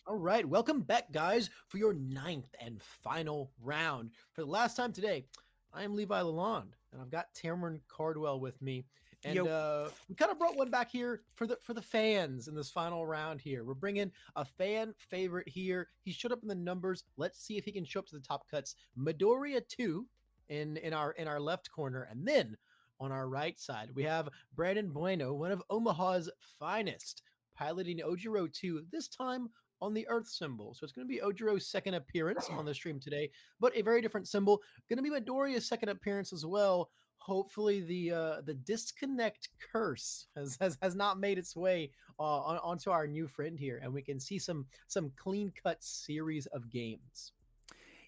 All right, welcome back, guys, for your ninth and final round. For the last time today, I am Levi Lalonde, and I've got Cameron Cardwell with me, and Yo, we kind of brought one back here for the fans in this final round. Here, we're bringing a fan favorite here. He showed up in the numbers. Let's see if he can show up to the top cuts. Midoriya 2 in our left corner, and then on our right side we have Brandon Bueno, one of Omaha's finest, piloting Ojiro 2 this time on the Earth symbol. So it's going to be Ojiro's second appearance on the stream today, but a very different symbol. Going to be Midoriya's second appearance as well. Hopefully the disconnect curse has not made its way onto our new friend here, and we can see some clean cut series of games.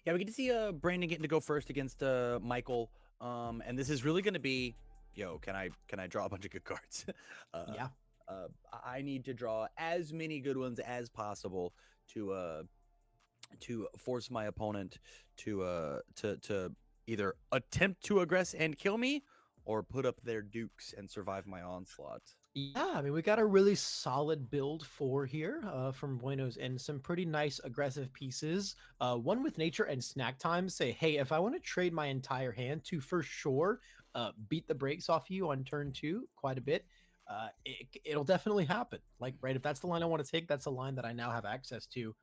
yeah, we get to see Brandon getting to go first against Michael. And this is really going to be, can I draw a bunch of good cards? uh, Yeah. I need to draw as many good ones as possible to force my opponent to either attempt to aggress and kill me, or put up their dukes and survive my onslaught. Yeah, I mean, we got a really solid build for here from Buenos and some pretty nice aggressive pieces. One with nature and snack time say, hey, if I want to trade my entire hand to for sure beat the brakes off you on turn two quite a bit, it'll definitely happen. Like, right, if that's the line I want to take, that's a line that I now have access to.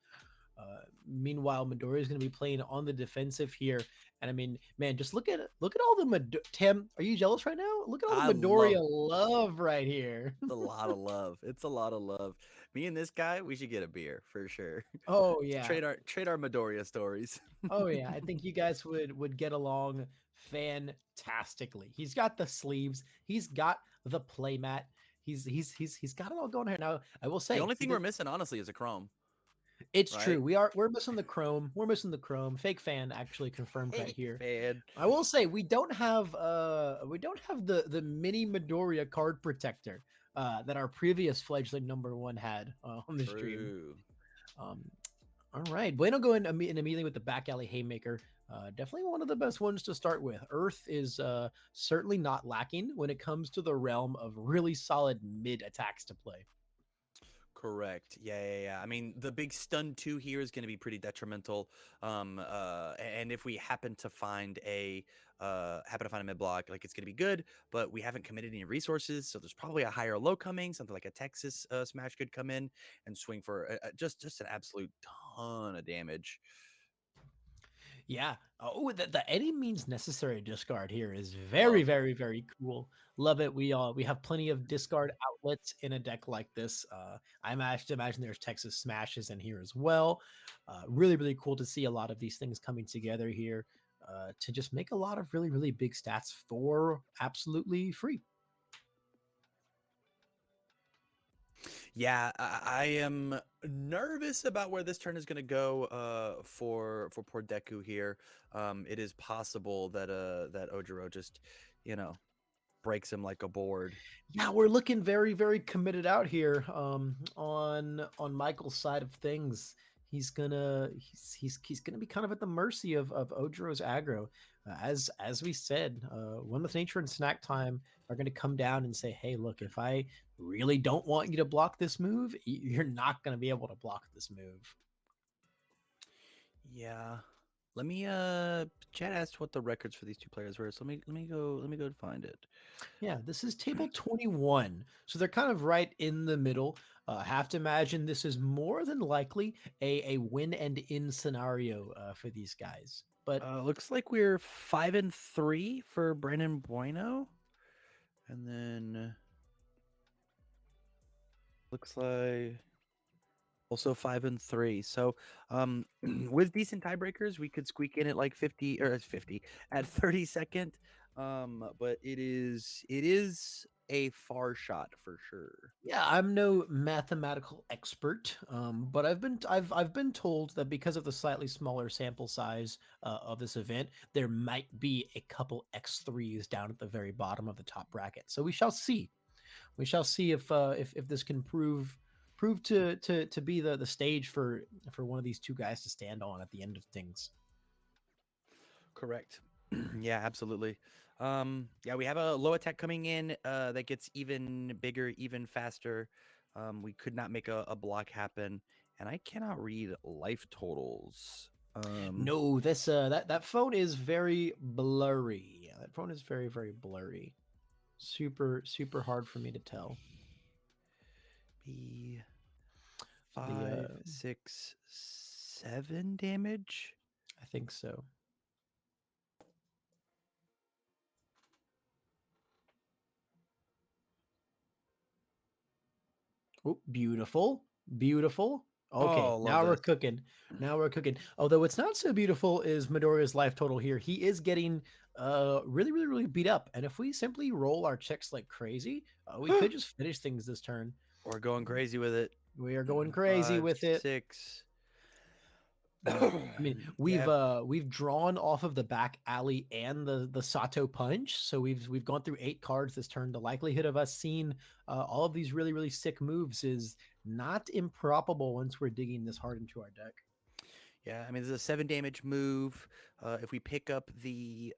Meanwhile, Midoriya is going to be playing on the defensive here, and I mean, man, just look at all the Tim. Are you jealous right now? Look at all I the love Midoriya love right here. a lot of love. It's a lot of love. Me and this guy, we should get a beer for sure. Oh yeah, Trade our Midoriya stories. oh yeah. I think you guys would get along fantastically. He's got the sleeves. He's got the playmat. He's got it all going here. Now I will The say only thing we're missing, honestly, is a Chrome, it's true. right? We're missing the chrome. We're missing the chrome. Fake fan actually confirmed right Hey, here. man. I will say we don't have the mini Midoriya card protector that our previous fledgling number one had on the stream. True. Um, all right, Bueno going immediately with the back alley haymaker. Definitely one of the best ones to start with. Earth is certainly not lacking when it comes to the realm of really solid mid attacks to play. Correct. Yeah. I mean, the big stun 2 here is going to be pretty detrimental. And if we happen to find a mid block, like, it's going to be good, but we haven't committed any resources, so there's probably a higher low coming. Something like a Texas smash could come in and swing for just an absolute ton of damage. Yeah. Oh, the any means necessary discard here is very, Love it. very, very cool. Love it. We have plenty of discard outlets in a deck like this. I imagine there's Texas Smashes in here as well. Really, really cool to see a lot of these things coming together here to just make a lot of really, really big stats for absolutely free. Yeah, I am nervous about where this turn is going to go for poor Deku here. It is possible that Ojiro just, you know, breaks him like a board. Yeah, we're looking very, very committed out here on Michael's side of things. He's gonna be kind of at the mercy of Ojiro's aggro. As we said, One with Nature and Snack Time are gonna come down and say, hey, look, if I really don't want you to block this move, you're not gonna be able to block this move. Yeah. Let me chat asked what the records for these two players were. So let me go and find it. Yeah, this is table 21. So they're kind of right in the middle. Have to imagine this is more than likely a win and in scenario for these guys. But Looks like we're 5-3 for Brandon Bueno. And then looks like also 5-3. So with decent tiebreakers, we could squeak in at like 50 or 50 at 32nd. But it is a far shot for sure. yeah, I'm no mathematical expert, but I've been told that because of the slightly smaller sample size of this event, there might be a couple X3s down at the very bottom of the top bracket. So we shall see. We shall see if this can prove to be the stage for one of these two guys to stand on at the end of things. Correct. Yeah, absolutely. Yeah, we have a low attack coming in that gets even bigger, even faster. We could not make a block happen, and I cannot read life totals. No, this that phone is very blurry. Yeah, that phone is very blurry. Super hard for me to tell. Be The 5, 6, 7 damage. I think so. Oh, beautiful, beautiful. Okay, Oh, love now we're this. cooking. Now we're cooking. Although what's not so beautiful is Midoriya's life total here. He is getting really beat up. And if we simply roll our checks like crazy, we could just finish things this turn. We're going crazy with it. We are going crazy Five, with it. 6. Yeah. I mean, Yeah, we've drawn off of the back alley and the Sato punch, so we've gone through 8 cards this turn. The likelihood of us seeing all of these really sick moves is not improbable once we're digging this hard into our deck. yeah. I mean, this is a 7 damage move. If we pick up the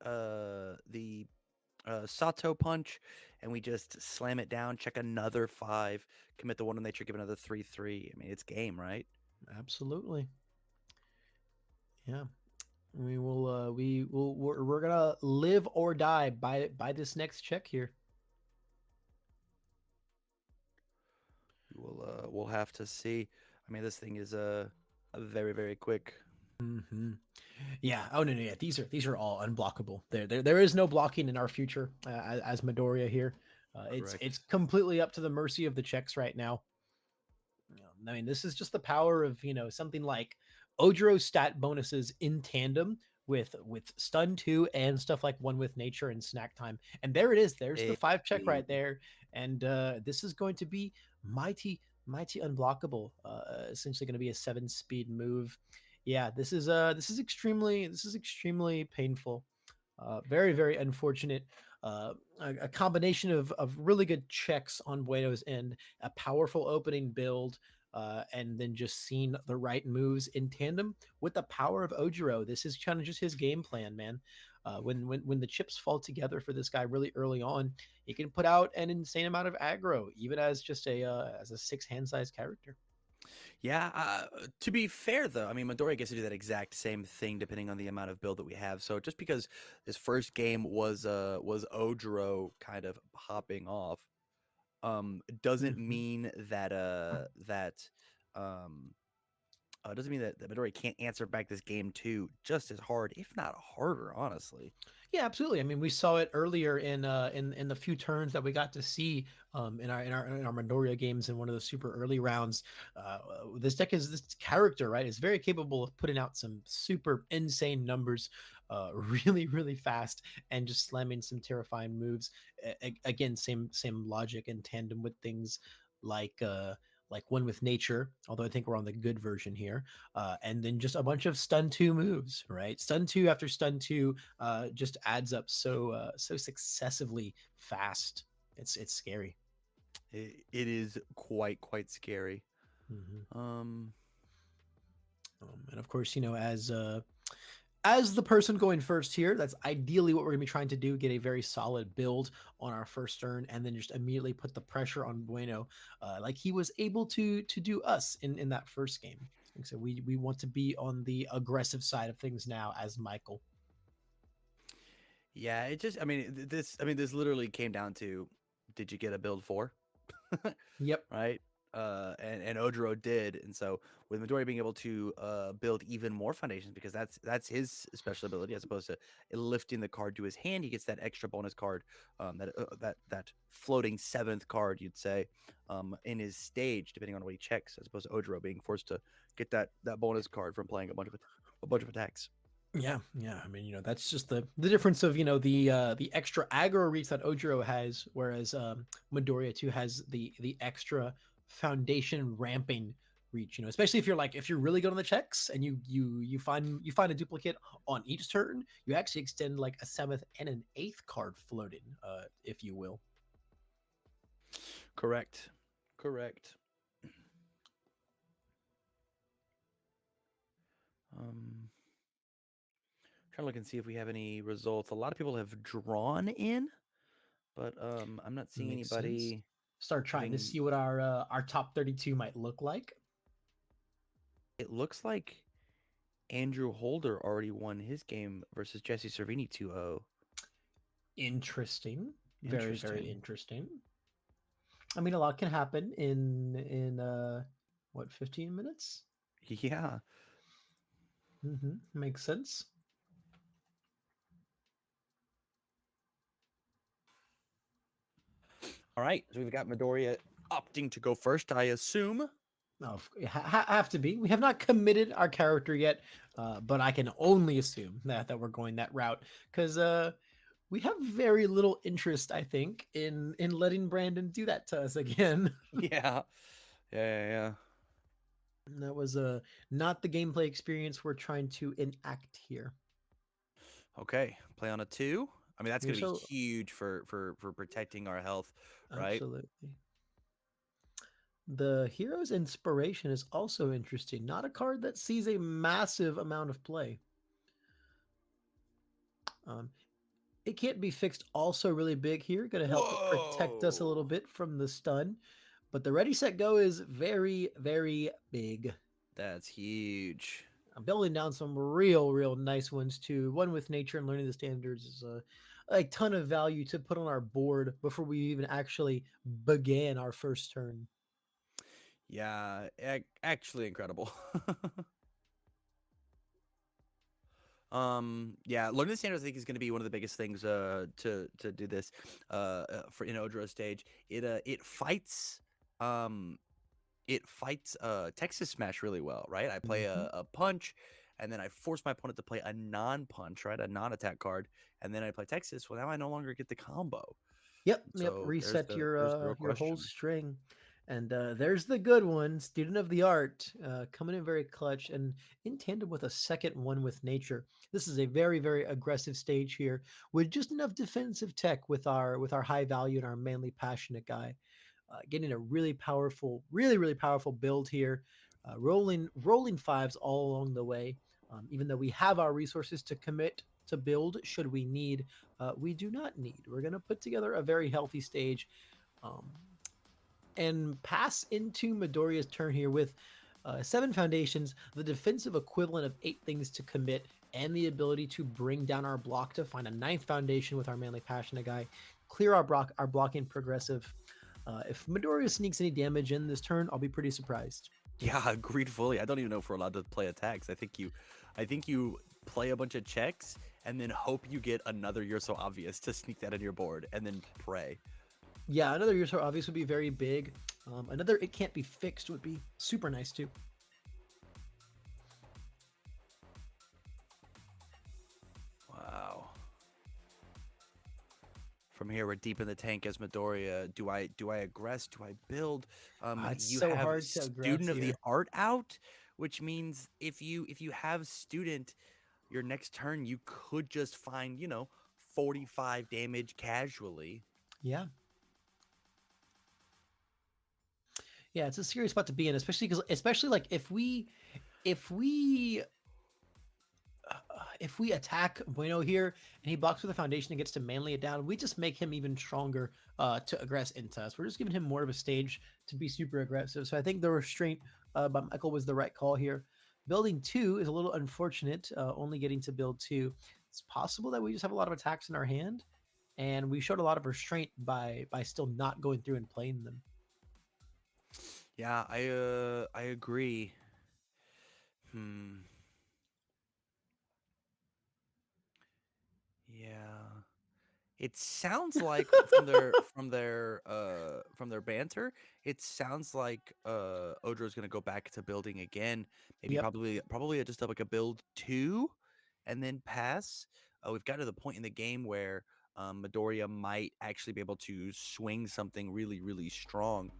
Sato punch and we just slam it down, check another 5, commit the one in nature, give another 3/3. I mean, it's game, right? Absolutely, yeah. We're gonna live or die by this next check here. We'll have to see. I mean, this thing is a very quick. Hmm. Yeah. Oh no, no, yeah. These are all unblockable. There is no blocking in our future as Midoriya here. It's Correct. completely up to the mercy of the checks right now. I mean, this is just the power of something like Ojiro stat bonuses in tandem with stun two and stuff like one with nature and snack time. And there it is. There's the 5 check Hey. right there. And this is going to be mighty unblockable. Essentially going to be a 7 speed move. Yeah, this is extremely painful. Very unfortunate. A combination of really good checks on Bueno's end, a powerful opening build, and then just seeing the right moves in tandem with the power of Ojiro. This is kind of just his game plan, man. When the chips fall together for this guy really early on, he can put out an insane amount of aggro, even as just a 6 hand size character. Yeah, to be fair though, I mean Midoriya gets to do that exact same thing depending on the amount of build that we have. So just because this first game was Ojiro kind of popping off, doesn't Mhm. mean um doesn't mean that Midoriya can't answer back this game too just as hard, if not harder, honestly. Yeah, absolutely. I mean, we saw it earlier in the few turns that we got to see in our Midoriya games in one of the super early rounds. This character, right, is very capable of putting out some super insane numbers, really fast, and just slamming some terrifying moves. Again, same logic in tandem with things like like one with nature. Although I think we're on the good version here, and then just a bunch of stun two moves, right? Stun two after stun two just adds up so successively fast. It's scary. It is quite scary. Hmm. Um, And of course, as the person going first here, that's ideally what we're gonna be trying to do: get a very solid build on our first turn, and then just immediately put the pressure on Bueno, like he was able to do us in that first game. So we want to be on the aggressive side of things now as Michael. yeah, it just I mean this literally came down to, did you get a build for? Yep. Right? And Ojiro did, and so with Midori being able to build even more foundations because that's his special ability as opposed to lifting the card to his hand, he gets that extra bonus card, that floating 7th card you'd say, in his stage depending on what he checks, as opposed to Ojiro being forced to get that bonus card from playing a bunch of attacks. Yeah. I mean, that's just the difference of the extra aggro reach that Ojiro has, whereas Midoriya too has the extra foundation ramping reach. Especially if you're really good on the checks and you find a duplicate on each turn, you actually extend like a 7th and an 8th card floating, if you will. Correct. Correct. Um, trying to look and see if we have any results. A lot of people have drawn in, but I'm not seeing Makes sense. anybody start trying to Having see what our top 32 might look like. it looks like Andrew Holder already won his game versus Jesse Cervini 2-0. Interesting. Very, very Interesting. interesting. I mean, a lot can happen in what, 15 minutes? Yeah. Makes sense. All right. So we've got Midoriya opting to go first, I assume. No, have to be. We have not committed our character yet, but I can only assume that we're going that route because we have very little interest, I think, in letting Brandon do that to us again. Yeah. Yeah. That was not the gameplay experience we're trying to enact here. Okay. Play on a 2. I mean, that's You're going to be so huge for protecting our health, right? absolutely. The Hero's Inspiration is also interesting. Not a card that sees a massive amount of play. Um, it can't be fixed also really big here. Going to help protect us a little Whoa. bit from the stun. But the Ready Set Go is very, very big. That's huge. I'm building down some real nice ones too. One with nature and learning the standards is a ton of value to put on our board before we even actually began our first turn. Yeah, actually incredible. Yeah, learning the standards I think is going to be one of the biggest things to do this for in Ojiro stage. It fights Texas Smash really well, right? I play Mm-hmm. a punch, and then I force my opponent to play a non-punch, right? A non-attack card, and then I play Texas. Well, now I no longer get the combo. Yep. So Reset there's the real your whole question. string, and there's the good one, student of the art, coming in very clutch and in tandem with a second one with nature. This is a very aggressive stage here with just enough defensive tech with our high value and our manly passionate guy, getting a really powerful, really powerful build here, rolling fives all along the way. Even though we have our resources to commit to build, should we need, we do not need. We're going to put together a very healthy stage, um, and pass into Midoriya's turn here with 7 foundations, the defensive equivalent of 8 things to commit, and the ability to bring down our block to find a 9th foundation with our manly passionate guy, clear our blocking progressive. If Midoriya sneaks any damage in this turn, I'll be pretty surprised. Yeah, agreed fully. I don't even know if we're allowed to play attacks. I think you play a bunch of checks and then hope you get another You're So Obvious to sneak that in your board and then pray. Yeah, another You're So Obvious would be very big. Another It Can't Be Fixed would be super nice too. Wow. From here, we're deep in the tank as Midoriya. Do I aggress? Do I build? It's You so have hard to Student aggress of the here. Art out, which means if you have Student, your next turn you could just find 45 damage casually. Yeah. Yeah, it's a serious spot to be in, especially like if we if we attack Bueno here and he blocks with a foundation and gets to manly it down, we just make him even stronger to aggress into us. We're just giving him more of a stage to be super aggressive. So I think the restraint by Michael was the right call here. Building 2 is a little unfortunate, only getting to build 2. It's possible that we just have a lot of attacks in our hand, and we showed a lot of restraint by still not going through and playing them. Yeah, I agree. Hmm. Yeah. It sounds like from their banter, it sounds like Ojo's gonna go back to building again. Maybe Yep. probably just like a build 2 and then pass. We've got to the point in the game where Midoriya might actually be able to swing something really strong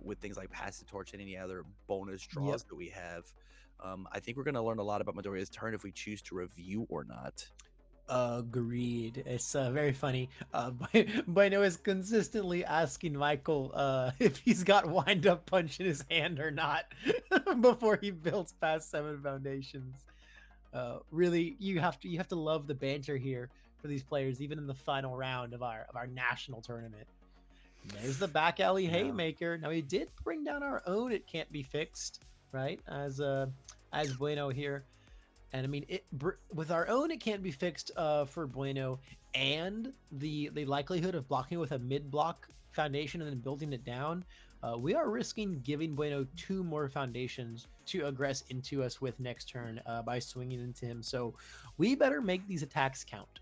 with things like pass the torch and any other bonus Yep. draws that we have. I think we're gonna learn a lot about Midoriya's turn if we choose to review or not. Agreed. It's very funny. Bueno is consistently asking Michael if he's got wind up punch in his hand or not before he builds past 7 foundations. Really, you have to love the banter here for these players, even in the final round of our national tournament. There's the back alley Yeah. haymaker. Now we did bring down our own. It can't be fixed, right? As Bueno here, and I mean with our own. It can't be fixed for Bueno, and the likelihood of blocking with a mid block foundation and then building it down. We are risking giving Bueno 2 more foundations to aggress into us with next turn by swinging into him. So we better make these attacks count.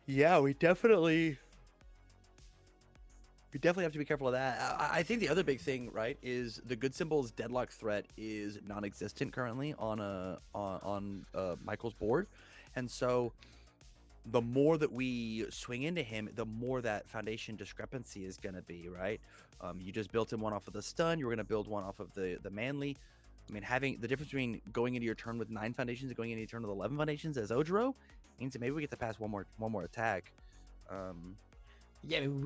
Yeah, we definitely have to be careful of that. I think the other big thing, right, is the good symbol's deadlock threat is non-existent currently on Michael's board, and so the more that we swing into him, the more that foundation discrepancy is going to be, right? You just built him one off of the stun. You're going to build one off of the manly. I mean, having the difference between going into your turn with 9 foundations and going into your turn with 11 foundations as Ojiro means that maybe we get to pass one more attack. Yeah, I mean,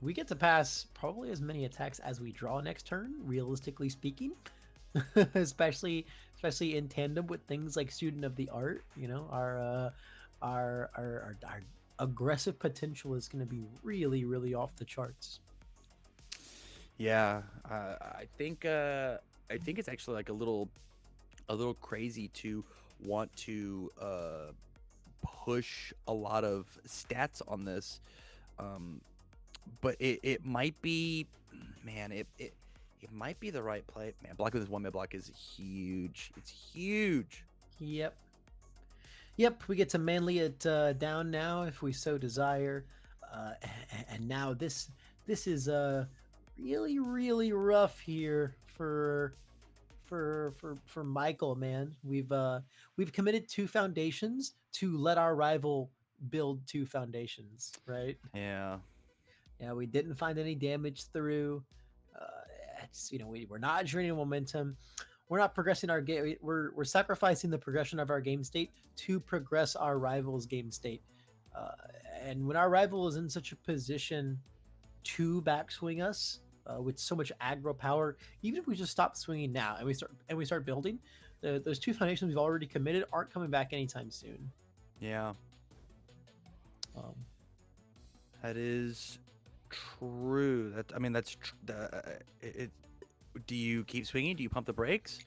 we get to pass probably as many attacks as we draw next turn, realistically speaking. especially in tandem with things like Student of the Art. You know, our aggressive potential is going to be really, really off the charts. Yeah, I think it's actually like a little crazy to want to push a lot of stats on this, but it might be, man, it might be the right play. Man, blocking this 1-mid block is huge. It's huge. Yep. We get to manly it down now if we so desire, and now this is really, really rough here for Michael, man. We've committed 2 foundations to let our rival build 2 foundations, right? Yeah. Yeah, we didn't find any damage through. It's, you know, we're not draining momentum. We're not progressing our game. We're sacrificing the progression of our game state to progress our rival's game state. And when our rival is in such a position to backswing us with so much aggro power, even if we just stop swinging now and we start building, those 2 foundations we've already committed aren't coming back anytime soon. Yeah. That is true. Do you keep swinging? Do you pump the brakes?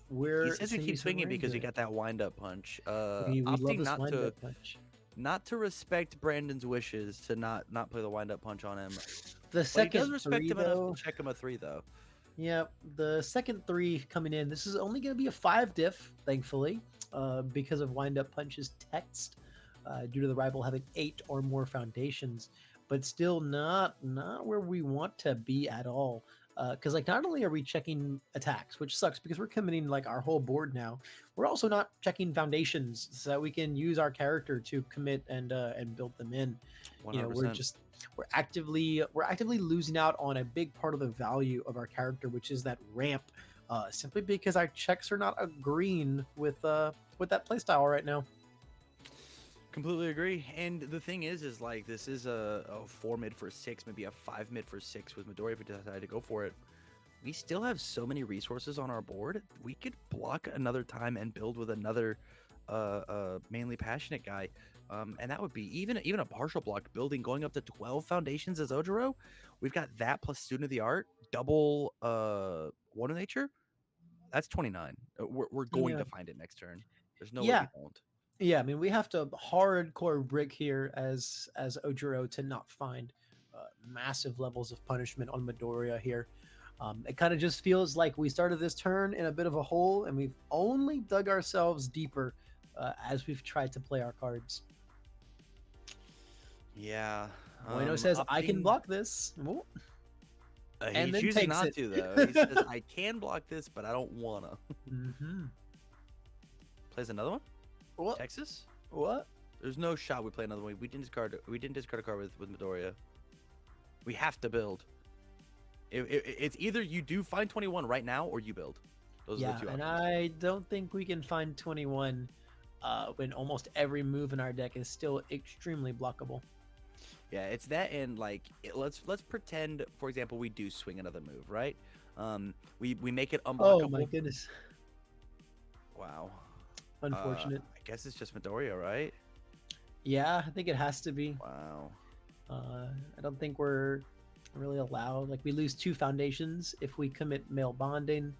He says we keep swinging because we got that wind-up punch. We love Opting this not wind-up punch. not to respect Brandon's wishes to not play the wind-up punch on him. The second he does respect 3, him though, enough to check him a 3, though. Yeah, the second 3 coming in. This is only going to be a 5 diff, thankfully, because of wind-up punches text, due to the rival having 8 or more foundations, but still not where we want to be at all. Because like not only are we checking attacks, which sucks because we're committing like our whole board now, we're also not checking foundations so that we can use our character to commit and build them in. 100%. You know, we're actively losing out on a big part of the value of our character, which is that ramp, simply because our checks are not agreeing with that playstyle right now. Completely agree. And the thing is like this is a 4 mid for 6, maybe a 5 mid for 6 with Midoriya if we decide to go for it. We still have so many resources on our board. We could block another time and build with another mainly passionate guy. And that would be even a partial block building going up to 12 foundations as Ojiro. We've got that plus Student of the Art, double Wonder Nature. That's 29. We're going to find it next turn. There's no way we won't. Yeah, I mean, we have to hardcore brick here as Ojiro to not find massive levels of punishment on Midoriya here. It kind of just feels like we started this turn in a bit of a hole, and we've only dug ourselves deeper as we've tried to play our cards. Yeah. Bueno says, I can block this. And he chooses not to, though. He says, I can block this, but I don't want to. Mm-hmm. Plays another one? What? Texas? What? There's no shot we play another one. We didn't discard a card with Midoriya. We have to build. It's either you do find 21 right now or you build. Those are the 2 options. And I don't think we can find 21 when almost every move in our deck is still extremely blockable. Yeah, it's that, and like let's pretend, for example, we do swing another move, right? We make it unblockable. Oh my goodness! Wow. Unfortunate. I guess it's just Midoriya, right? Yeah, I think it has to be. Wow. I don't think we're really allowed. Like we lose 2 foundations if we commit male bonding,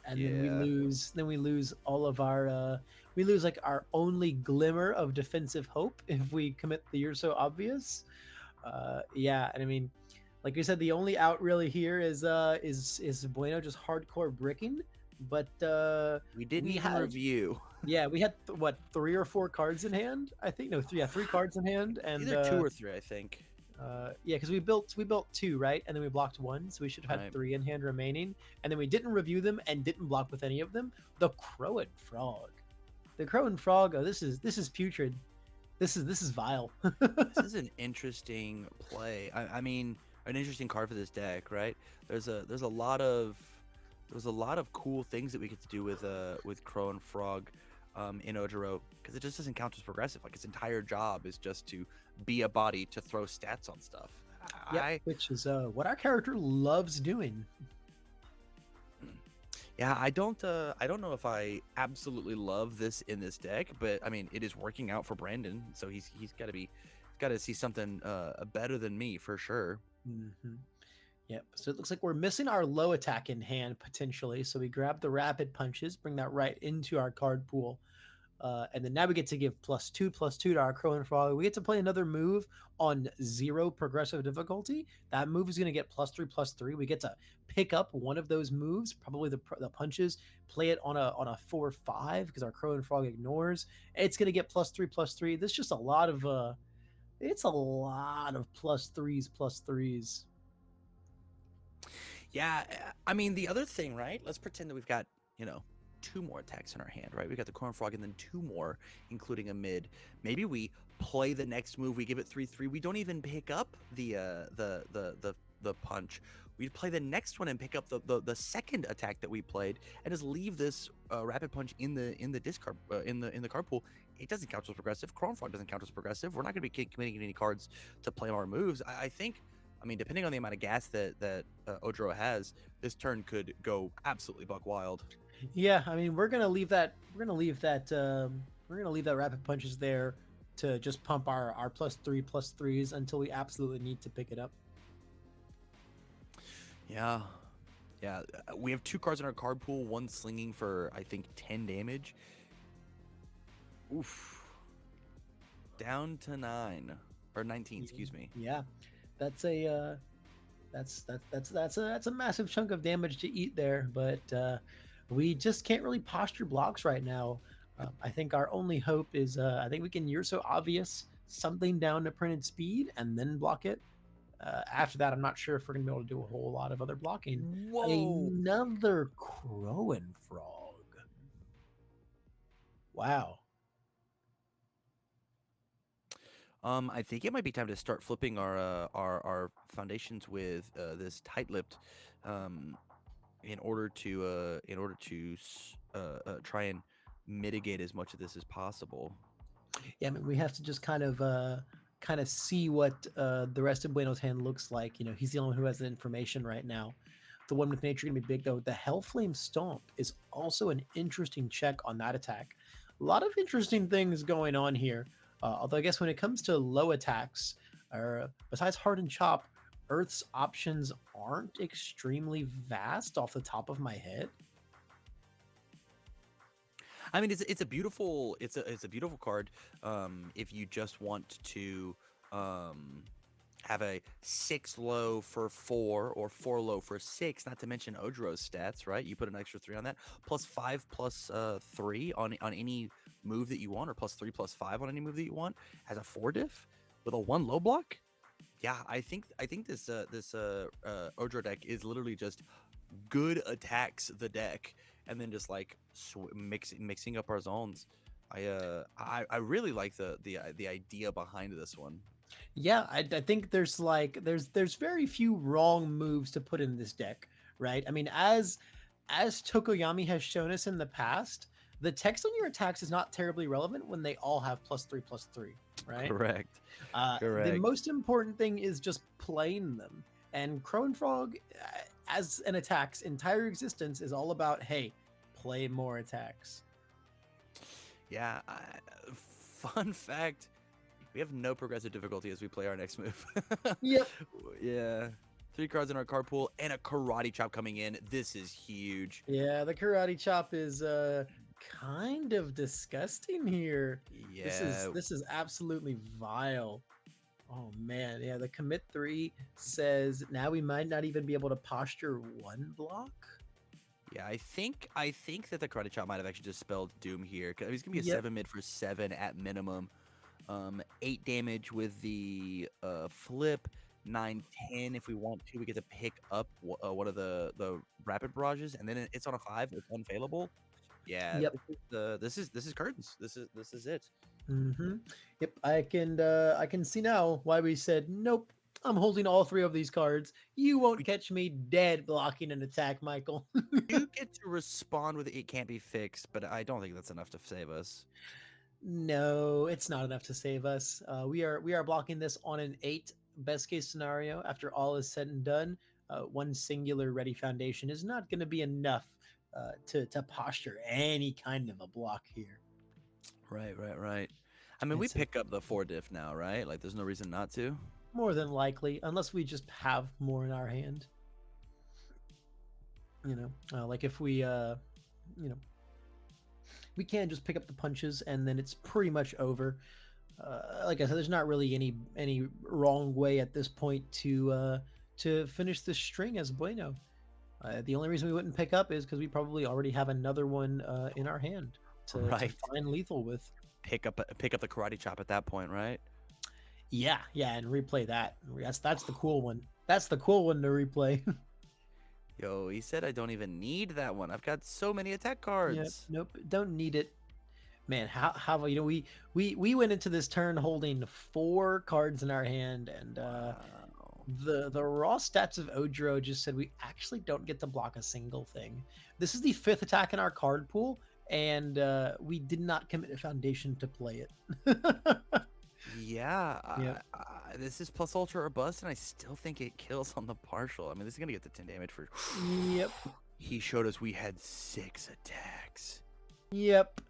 and then we Yeah. lose. Then we lose all of our. We lose like our only glimmer of defensive hope if we commit the "you're so obvious." Yeah, and I mean, like you said, the only out really here is Bueno just hardcore bricking, but We didn't we even had review. yeah we had what 3 or 4 cards in hand. I think no 3 cards in hand, and Either 2 or 3, I think. yeah, because we built 2 right, and then we blocked 1, so we should have had Right. 3 in hand remaining, and then we didn't review them and didn't block with any of them. The Crow and Frog, the Crow and Frog. Oh, this is putrid. This is vile. This is an interesting play. I mean, an interesting card for this deck, right? There's a lot of cool things that we get to do with Crow and Frog, in Ojiro, because it just doesn't count as progressive. Like its entire job is just to be a body to throw stats on stuff. Yep, which is what our character loves doing. Yeah, I don't know if I absolutely love this in this deck, but I mean, it is working out for Brandon, so he's got to see something better than me for sure. Mm-hmm. Yep. So it looks like we're missing our low attack in hand potentially. So we grab the rapid punches, bring that right into our card pool. And then now we get to give +2/+2 to our Crow and Frog. We get to play another move on 0 progressive difficulty. That move is going to get +3/+3. We get to pick up one of those moves, probably the punches, play it on a 4/5 because our Crow and Frog ignores. It's going to get +3/+3. There's just a lot of it's a lot of +3s/+3s. Yeah, I mean, the other thing, right? Let's pretend that we've got, 2 more attacks in our hand, right? We got the Corn Frog and then 2 more, including a mid. Maybe we play the next move. We give it 3/3. We don't even pick up the punch. We play the next one and pick up the second attack that we played, and just leave this rapid punch in the discard in the card pool. It doesn't count as progressive. Corn Frog doesn't count as progressive. We're not going to be committing any cards to play our moves. I think. I mean, depending on the amount of gas that Ojiro has, this turn could go absolutely buck wild. Yeah, I mean, we're gonna leave that. We're gonna leave that rapid punches there to just pump our +3/+3s until we absolutely need to pick it up. Yeah, yeah. We have 2 cards in our card pool. One slinging for I think 10 damage. Oof. Down to 9 or 19. Excuse me. Yeah, that's a that's a massive chunk of damage to eat there, but we just can't really posture blocks right now. I think our only hope is I think we can "you're so obvious" something down to printed speed and then block it. After that, I'm not sure if we're gonna be able to do a whole lot of other blocking. Whoa. Another Crow and Frog. Wow. I think it might be time to start flipping our foundations with this tight-lipped, in order to try and mitigate as much of this as possible. Yeah, I mean, we have to just kind of see what the rest of Bueno's hand looks like. You know, he's the only one who has the information right now. The one with nature gonna be big though. The Hellflame Stomp is also an interesting check on that attack. A lot of interesting things going on here. Although I guess when it comes to low attacks, or besides Hardened Chop, Earth's options aren't extremely vast off the top of my head. I mean, it's a beautiful card. If you just want to have a 6 low for 4 or 4 low for 6, not to mention Ojiro's stats, right? You put an extra 3 on that, +5/+3 on any move that you want, or +3/+5 on any move that you want, as a 4 diff with a 1 low block. Yeah, I think this Ojiro deck is literally just good attacks the deck, and then just like mixing up our zones. I really like the idea behind this one. Yeah, I think there's very few wrong moves to put in this deck, right? I mean, as Tokoyami has shown us in the past, the text on your attacks is not terribly relevant when they all have +3/+3, right? Correct. The Correct. most important thing is just playing them. And Crow and Frog, as an attack's entire existence, is all about, hey, play more attacks. Yeah. Fun fact: We have no progressive difficulty as we play our next move. Yep. Yeah. 3 cards in our card pool and a karate chop coming in. This is huge. Yeah, the karate chop is kind of disgusting here. Yeah. This is absolutely vile. Oh man, yeah, the commit 3 says now we might not even be able to posture 1 block. Yeah, I think that the karate chop might have actually just spelled doom here. 'Cause he's gonna be a Yep. 7 mid for 7 at minimum. 8 damage with the flip. 9-10 if we want to. We get to pick up one of the rapid barrages, and then it's on a 5. It's unfailable. Yeah, Yep. this is curtains. This is it. Mm-hmm. Yep. I can see now why we said nope. I'm holding all 3 of these cards. You won't We catch me dead blocking an attack, Michael. do get to respond with it can't be fixed, but I don't think that's enough to save us. No, it's not enough to save us. We are blocking this on an 8 best case scenario. After all is said and done, 1 singular ready foundation is not going to be enough to posture any kind of a block here. Right. I mean, we It's pick up the 4 diff now, right? Like, there's no reason not to. more than likely, unless we just have more in our hand. Like if we, we can just pick up the punches and then it's pretty much over. Like I said, there's not really any wrong way at this point to finish this string as bueno. The only reason we wouldn't pick up is because we probably already have another one in our hand to Right. find lethal with. Pick up the karate chop at that point, right? Yeah, and replay that. That's the cool one. That's the cool one to replay. Yo, he said I don't even need that one. I've got so many attack Yep, cards. nope, don't need it. Man, how we went into this turn holding 4 cards in our hand, and Wow. the raw stats of Ojiro just said we actually don't get to block a single thing. This is the 5th attack in our card pool, and we did not commit a foundation to play it. Yeah, Yep. this is plus ultra or bust, and I still think it kills on the partial. I mean, this is gonna get to 10 damage for. Yep. He showed us we had 6 attacks. Yep.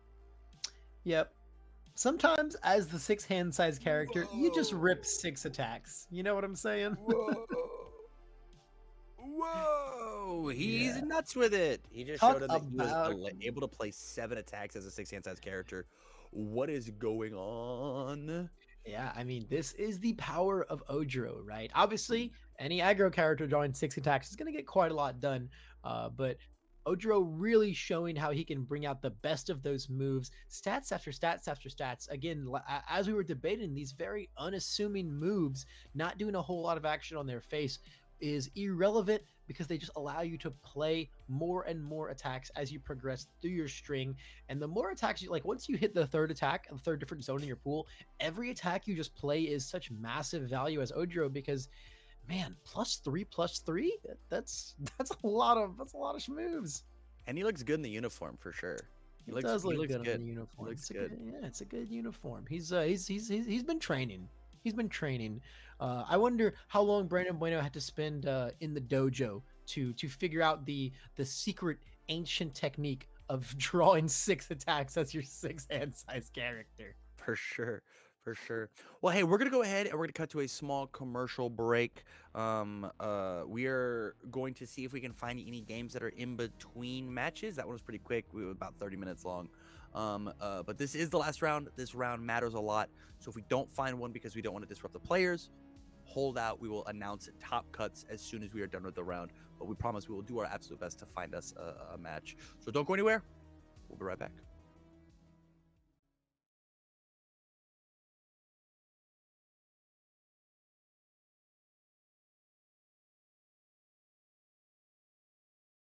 Sometimes, as the 6 hand size character, you just rip 6 attacks. You know what I'm saying? Whoa! He's Yeah. nuts with it. He just Talk showed us that he was about- able to play 7 attacks as a 6 hand size character. What is going on? Yeah, I mean, this is the power of Ojiro, right? Obviously, any aggro character drawing 6 attacks is going to get quite a lot done, but Ojiro really showing how he can bring out the best of those moves, stats after stats after stats. Again, as we were debating, these very unassuming moves, not doing a whole lot of action on their face, is irrelevant because they just allow you to play more and more attacks as you progress through your string. And the more attacks you like, once you hit the 3rd attack, the 3rd different zone in your pool, every attack you just play is such massive value as Ojiro because, man, +3/+3, that's a lot of moves. And he looks good in the uniform for sure. He does look good in the He uniform. looks It's a good. yeah, it's a good uniform. He's been training. He's been training. I wonder how long Brandon Bueno had to spend in the dojo to figure out the secret ancient technique of drawing 6 attacks as your 6 hand size character. For sure. Well, hey, we're gonna go ahead and we're gonna cut to a small commercial break. We are going to see if we can find any games that are in between matches. That one was pretty quick. We were about 30 minutes long. But this is the last round. This round matters a lot. So if we don't find one because we don't want to disrupt the players, hold out. We will announce top cuts as soon as we are done with the round. But we promise we will do our absolute best to find us a match. So don't go anywhere. We'll be right back.